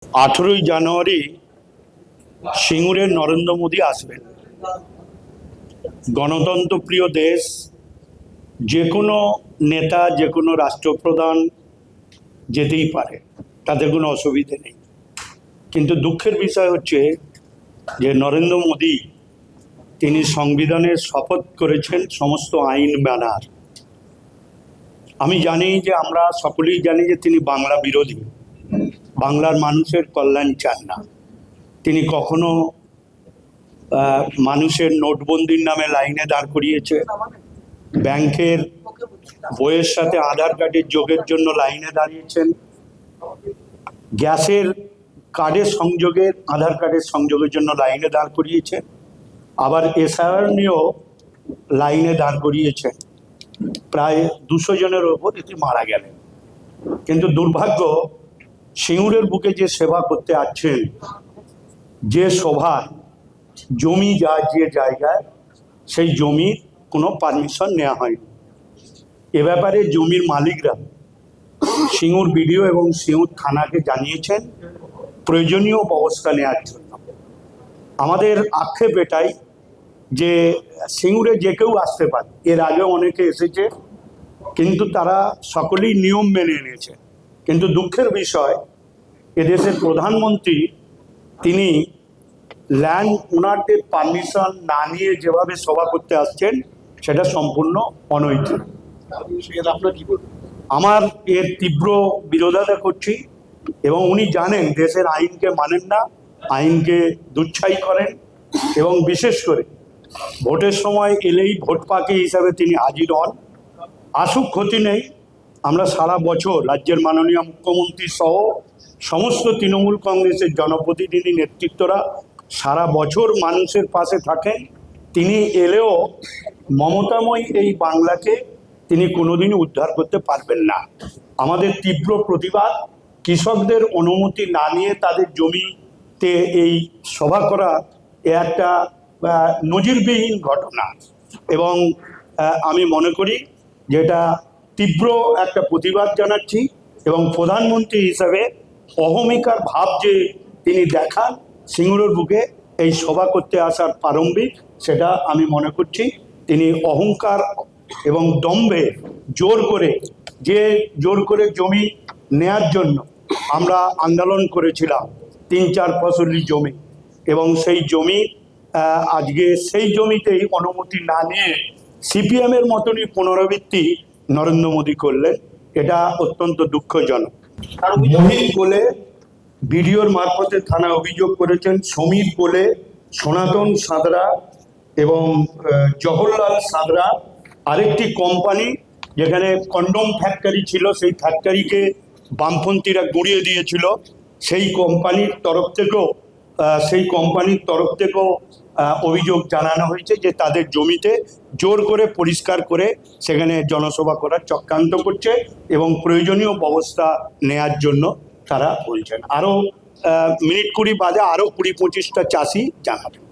18ই জানুয়ারি সিঙ্গুরে নরেন্দ্র মোদী আসবেন। গণতন্ত্র প্রিয় দেশ, যে কোনো নেতা যে কোনো রাষ্ট্রপ্রধান যেতেই পারে, তাদের কোনো অসুবিধে নেই। কিন্তু দুঃখের বিষয় হচ্ছে যে নরেন্দ্র মোদী তিনি সংবিধানের শপথ করেছেন সমস্ত আইন মানার। আমি জানি যে আমরা সকলেই জানি যে তিনি বাংলা বিরোধী, বাংলার মানুষের কল্যাণ চান না। তিনি কখনো মানুষের নোটবন্দির নামে লাইনে দাঁড় করিয়েছে, ব্যাংকের বইয়ের সাথে আধার কার্ডের যোগের জন্য লাইনে দাঁড়িয়েছেন, গ্যাসের কার্ডের সংযোগের আধার কার্ডের সংযোগের জন্য লাইনে দাঁড় করিয়েছেন, আবার এসআইআর নিয়েও লাইনে দাঁড় করিয়েছেন। প্রায় 200 জনের ওপর এটি মারা গেলেন। কিন্তু দুর্ভাগ্য, সিঙ্গুরের বুকে যে সেবা করতে আসছেন, যে সভায় জমি যায় যে জায়গায়, সেই জমির কোনো পারমিশন নেওয়া হয়নি। এ ব্যাপারে জমির মালিকরা সিঙ্গুর বিডিও এবং সিঙ্গুর থানাকে জানিয়েছেন প্রয়োজনীয় ব্যবস্থা নেওয়ার জন্য। আমাদের আক্ষেপ এটাই যে সিঙ্গুরে যে কেউ আসতে পারে, এর আগেও অনেকে এসেছে, কিন্তু তারা সকলেই নিয়ম মেনে এনেছে। কিন্তু দুঃখের বিষয়, এদেশের প্রধানমন্ত্রী তিনি ল্যান্ড ওনারদের পারমিশন না নিয়ে যেভাবে সভা করতে আসছেন, সেটা সম্পূর্ণ অনৈতিক। আমার এর তীব্র বিরোধিতা করছি, এবং উনি জানেন দেশের আইনকে মানেন না, আইনকে দুচ্ছাই করেন, এবং বিশেষ করে ভোটের সময় এলেই ভোট পাখি হিসাবে তিনি হাজির হন। আসুক, ক্ষতি নেই। আমরা সারা বছর রাজ্যের মাননীয় মুখ্যমন্ত্রী সহ সমস্ত তৃণমূল কংগ্রেসের জনপ্রতিনিধি নেতৃত্বরা সারা বছর মানুষের পাশে থাকেন। তিনি এলেও মমতাময়ী এই বাংলাকে তিনি কোনোদিনই উদ্ধার করতে পারবেন না। আমাদের তীব্র প্রতিবাদ। কৃষকদের অনুমতি না নিয়ে তাদের জমিতে এই সভা করা এ একটা নজিরবিহীন ঘটনা, এবং আমি মনে করি যেটা তীব্র একটা প্রতিবাদ জানাচ্ছি। এবং প্রধানমন্ত্রী হিসাবে অহমিকার ভাব যে তিনি দেখান সিঙ্গুরের বুকে এই সভা করতে আসার প্রারম্ভিক, সেটা আমি মনে করছি তিনি অহংকার এবং দম্ভে জোর করে জমি নেয়ার জন্য আমরা আন্দোলন করেছিলাম 3-4 ফসলি জমি, এবং সেই জমি আজকে সেই জমিতেই অনুমতি না নিয়ে সিপিএমের মতনই পুনরাবৃত্তি নরেন্দ্র মোদী করলেন। এটা অত্যন্ত দুঃখজনক। মহিন কোলে বিডিওর মারফতে থানায় অভিযোগ করেছেন সমীর কোলে, সনাতন সাঁতরা এবং জওহরলাল সাঁতরা। আরেকটি কোম্পানি যেখানে কন্ডম ফ্যাক্টরি ছিল, সেই ফ্যাক্টরিকে বামপন্থীরা গুঁড়িয়ে দিয়েছিল, সেই কোম্পানির তরফ থেকেও অভিযোগ জানানো হয়েছে যে তাদের জমিতে জোর করে পরিষ্কার করে সেখানে জনসভা করার চক্রান্ত করছে, এবং প্রয়োজনীয় ব্যবস্থা নেয়ার জন্য তারা বলছেন। আরও মিনিট 20 বাদে আরও 20-25টা চাষি জানাবেন।